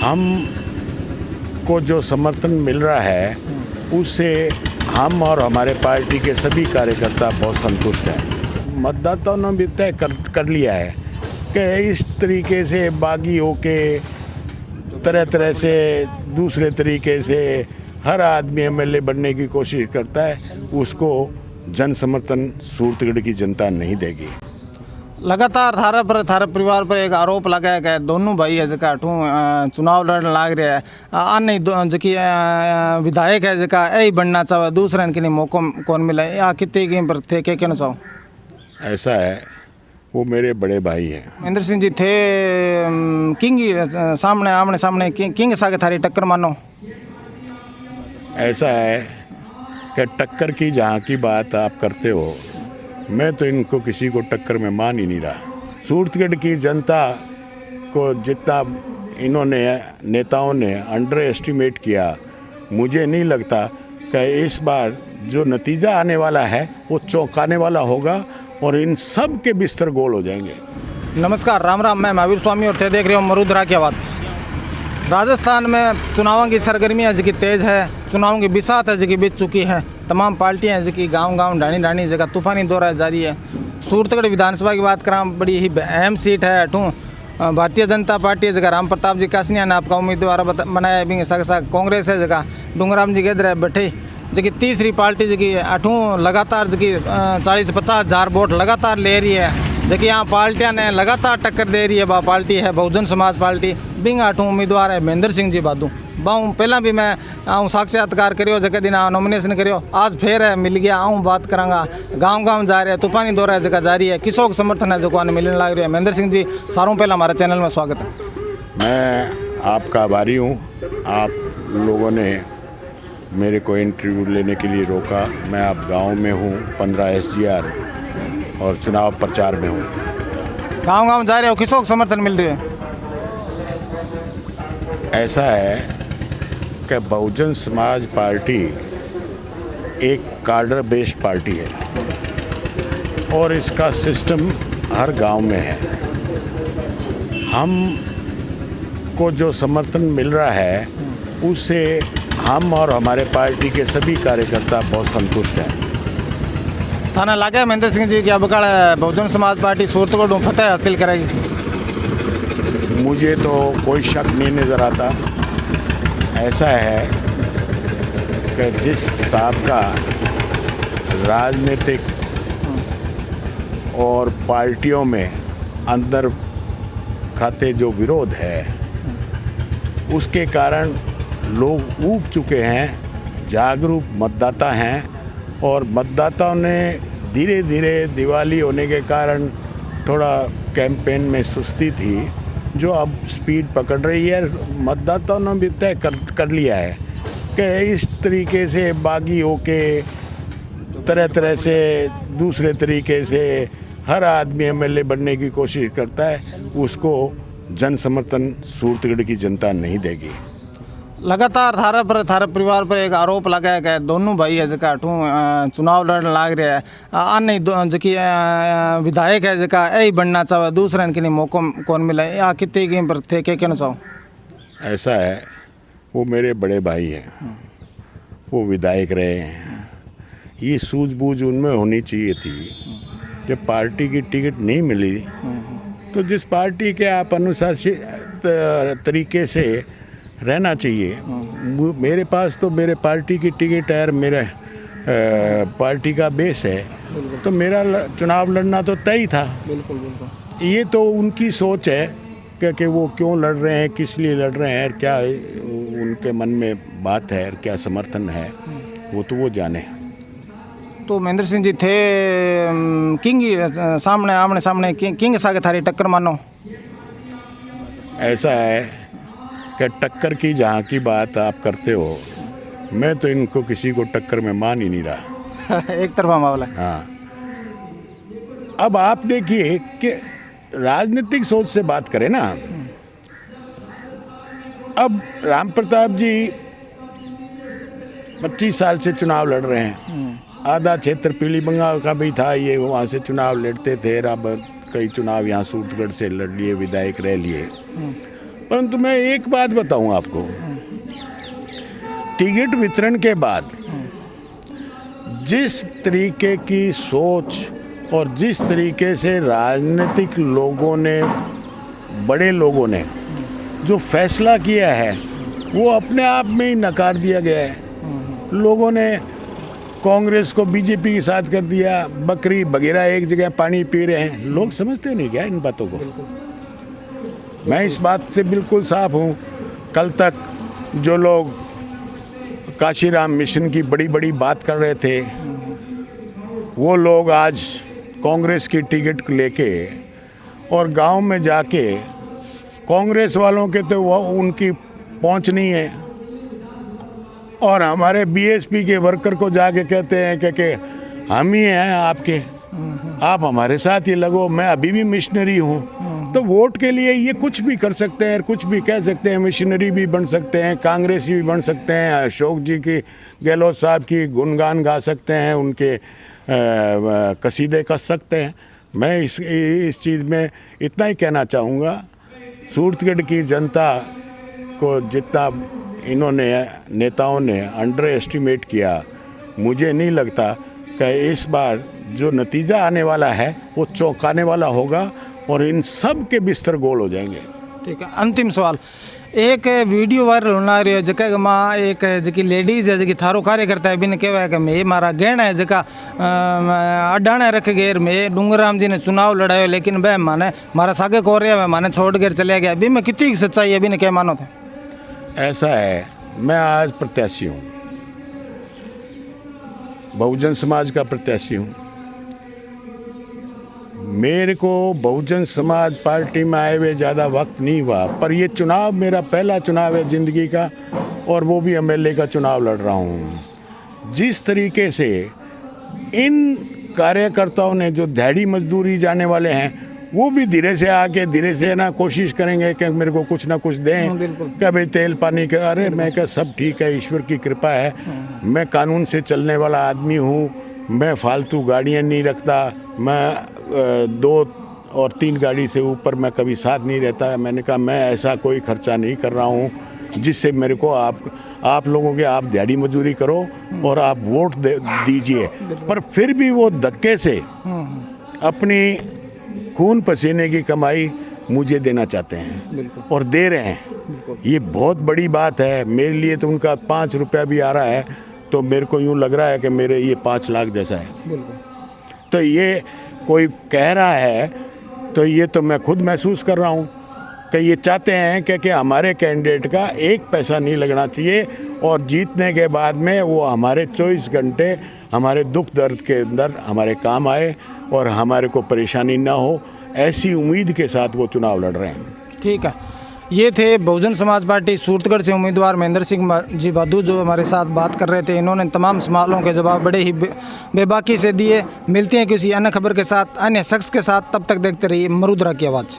हम को जो समर्थन मिल रहा है उससे हम और हमारे पार्टी के सभी कार्यकर्ता बहुत संतुष्ट हैं। मतदाताओं ने भी तय कर लिया है कि इस तरीके से बागी होके तरह तरह से दूसरे तरीके से हर आदमी एमएलए बनने की कोशिश करता है, उसको जन समर्थन सूरतगढ़ की जनता नहीं देगी। लगातार थारे परिवार पर एक आरोप लगाया गया दोनों भाई है जका चुनाव लड़ने लाग रहा है अन्य जकी विधायक है जका यही बनना चाहे दूसरे के लिए मौका कौन मिला या कितने की पर थे क्या कहना चाहो? ऐसा है, वो मेरे बड़े भाई हैं। महेंद्र सिंह जी थे किंग सामने आमने सामने किंग सागे थारी टक्कर मानो। ऐसा है कि टक्कर की जहाँ की बात आप करते हो, मैं तो इनको किसी को टक्कर में मान ही नहीं रहा। सूरतगढ़ की जनता को जितना इन्होंने नेताओं ने अंडर एस्टिमेट किया, मुझे नहीं लगता कि इस बार जो नतीजा आने वाला है वो चौंकाने वाला होगा और इन सब के बिस्तर गोल हो जाएंगे। नमस्कार, राम राम। मैं महावीर स्वामी और थे देख रहे हो मरुद्रा की आवाज़। राजस्थान में चुनावों की सरगर्मियाँ जी की तेज़ है, चुनावों की बिसात है जी की बीत चुकी है। तमाम पार्टियां जी की गांव ढाणी जगह तूफानी दौरा जारी है। सूरतगढ़ विधानसभा की बात करें, बड़ी ही अहम सीट है। अठूँ भारतीय जनता पार्टी है जगह राम प्रताप जी कासनिया ने आपका उम्मीदवार बनाया भी साथ कांग्रेस है जगह डूंगराम जी गेदर बैठे जी तीसरी पार्टी जी अठूँ लगातार जी 40-50 हज़ार वोट लगातार ले रही है। जबकि यहाँ पार्टियां ने लगातार टक्कर दे रही है। बा पार्टी है बहुजन समाज पार्टी, बिंग आठूँ उम्मीदवार है महेंद्र सिंह जी बादू बाऊँ। पहला भी मैं आऊँ साक्षात्कार करियो जगह दिन नॉमिनेशन करियो, आज फिर है मिल गया आऊँ बात करांगा। गांव जा रहे हैं, तूफानी दौरा जगह जारी है, किसों का समर्थन है जो आने मिलने लग रही है। महेंद्र सिंह जी सारों पहला हमारे चैनल में स्वागत है। मैं आपका आभारी हूँ, आप लोगों ने मेरे को इंटरव्यू लेने के लिए रोका। मैं अब गांव में हूँ, 15 SGR और चुनाव प्रचार में हूँ। गांव जा रहे हो, किसों का समर्थन मिल रही है? ऐसा है कि बहुजन समाज पार्टी एक कार्डर बेस्ड पार्टी है और इसका सिस्टम हर गांव में है। हम को जो समर्थन मिल रहा है उससे हम और हमारे पार्टी के सभी कार्यकर्ता बहुत संतुष्ट हैं। थाना लगे महेंद्र सिंह जी की अब बहुजन समाज पार्टी सूरतगढ़ फतेह हासिल करेगी? मुझे तो कोई शक नहीं नज़र आता। ऐसा है कि जिस हिसाब का राजनीतिक और पार्टियों में अंदर खाते जो विरोध है, उसके कारण लोग ऊब चुके हैं, जागरूक मतदाता हैं और मतदाताओं ने धीरे धीरे दिवाली होने के कारण थोड़ा कैंपेन में सुस्ती थी, जो अब स्पीड पकड़ रही है। मतदाताओं ने भी तय कर लिया है कि इस तरीके से बागी होके तरह तरह से दूसरे तरीके से हर आदमी एमएलए बनने की कोशिश करता है, उसको जन समर्थन सूरतगढ़ की जनता नहीं देगी। लगातार थारे परिवार पर एक आरोप लगाया गया दोनों भाई है जका चुनाव लड़ने लाग रहा है अन्य जकी विधायक है जका यही बनना चाहे दूसरे के लिए मौका कौन मिला या कितने की पर थे क्या कहना चाहो? ऐसा है, वो मेरे बड़े भाई हैं, वो विधायक रहे हैं। ये सूझबूझ उनमें होनी चाहिए थी। जब पार्टी की टिकट नहीं मिली तो जिस पार्टी के आप अनुशासित तरीके से रहना चाहिए। मेरे पास तो मेरे पार्टी की टिकट है, मेरा पार्टी का बेस है, तो मेरा चुनाव लड़ना तो तय ही था। बिल्कुल बिल्कुल। ये तो उनकी सोच है कि वो क्यों लड़ रहे हैं, किस लिए लड़ रहे हैं, क्या उनके मन में बात है, क्या समर्थन है, वो तो वो जाने। तो महेंद्र सिंह जी थे किंग सामने आमने सामने किंग सागे थारी टक्कर मानो। ऐसा है कि टक्कर की जहाँ की बात आप करते हो, मैं तो इनको किसी को टक्कर में मान ही नहीं रहा। एक तरफा मामला। हाँ, अब आप देखिए कि राजनीतिक सोच से बात करें ना। अब राम प्रताप जी 25 साल से चुनाव लड़ रहे हैं। आधा क्षेत्र पीली बंगाल का भी था, ये वहाँ से चुनाव लड़ते थे। अब कई चुनाव यहाँ सूरतगढ़ से लड़ लिए, विधायक रह लिए। परंतु मैं एक बात बताऊं आपको, टिकट वितरण के बाद जिस तरीके की सोच और जिस तरीके से राजनीतिक लोगों ने, बड़े लोगों ने जो फैसला किया है वो अपने आप में ही नकार दिया गया है। लोगों ने कांग्रेस को बीजेपी के साथ कर दिया, बकरी वगैरह एक जगह पानी पी रहे हैं। लोग समझते नहीं क्या इन बातों को? मैं इस बात से बिल्कुल साफ हूँ। कल तक जो लोग काशीराम मिशन की बड़ी बड़ी बात कर रहे थे, वो लोग आज कांग्रेस की टिकट लेके और गांव में जाके, कांग्रेस वालों के तो वो उनकी पहुंच नहीं है, और हमारे बीएसपी के वर्कर को जाके कहते हैं कि हम ही हैं आपके, आप हमारे साथ ही लगो, मैं अभी भी मिशनरी हूँ। तो वोट के लिए ये कुछ भी कर सकते हैं, कुछ भी कह सकते हैं, मिशनरी भी बन सकते हैं, कांग्रेसी भी बन सकते हैं, अशोक जी की, गहलोत साहब की गुणगान गा सकते हैं, उनके कसीदे कस सकते हैं। मैं इस चीज़ में इतना ही कहना चाहूँगा, सूरतगढ़ की जनता को जितना इन्होंने, नेताओं ने अंडर एस्टिमेट किया, मुझे नहीं लगता कि इस बार जो नतीजा आने वाला है वो चौंकाने वाला होगा और इन सब के बिस्तर गोल हो जाएंगे। ठीक है, अंतिम सवाल, एक वीडियो वायरल होना रही है जगह माँ एक जी लेडीज है जी थारो कार्यकर्ता है, बिन कहवा है कि मैं मारा गहना है जगह अडाने रख गए, मैं डूंगराम जी ने चुनाव लड़ायो लेकिन वह माने मारा सागे को रहा माने छोड़ कर चले गया, अभी मैं कितनी सच्चाई है, अभी ने क्या मानो था? ऐसा है, मैं आज प्रत्याशी हूँ, बहुजन समाज का प्रत्याशी हूँ। मेरे को बहुजन समाज पार्टी में आए हुए ज़्यादा वक्त नहीं हुआ, पर ये चुनाव मेरा पहला चुनाव है ज़िंदगी का, और वो भी एमएलए का चुनाव लड़ रहा हूँ। जिस तरीके से इन कार्यकर्ताओं ने, जो दिहाड़ी मजदूरी जाने वाले हैं, वो भी धीरे से आके धीरे से ना कोशिश करेंगे कि मेरे को कुछ ना कुछ दें, क्या भाई तेल पानी का। अरे मैं क्या, सब ठीक है, ईश्वर की कृपा है, मैं कानून से चलने वाला आदमी हूँ, मैं फालतू गाड़ियाँ नहीं रखता, मैं 2 और 3 गाड़ी से ऊपर मैं कभी साथ नहीं रहता। मैंने कहा मैं ऐसा कोई खर्चा नहीं कर रहा हूँ जिससे मेरे को आप लोगों के, आप दिहाड़ी मजदूरी करो और आप वोट दीजिए। पर फिर भी वो धक्के से अपनी खून पसीने की कमाई मुझे देना चाहते हैं और दे रहे हैं। ये बहुत बड़ी बात है मेरे लिए। तो उनका 5 रुपया भी आ रहा है तो मेरे को यूँ लग रहा है कि मेरे ये 5 लाख जैसा है। तो ये कोई कह रहा है तो ये तो मैं खुद महसूस कर रहा हूँ कि ये चाहते हैं कि हमारे कैंडिडेट का 1 पैसा नहीं लगना चाहिए, और जीतने के बाद में वो हमारे 24 घंटे हमारे दुख दर्द के अंदर हमारे काम आए और हमारे को परेशानी ना हो, ऐसी उम्मीद के साथ वो चुनाव लड़ रहे हैं। ठीक है, ये थे बहुजन समाज पार्टी सूरतगढ़ से उम्मीदवार महेंद्र सिंह जी बादू जो हमारे साथ बात कर रहे थे। इन्होंने तमाम सवालों के जवाब बड़े ही बेबाकी से दिए। मिलते हैं किसी अन्य खबर के साथ, अन्य शख्स के साथ, तब तक देखते रहिए मरुधरा की आवाज़।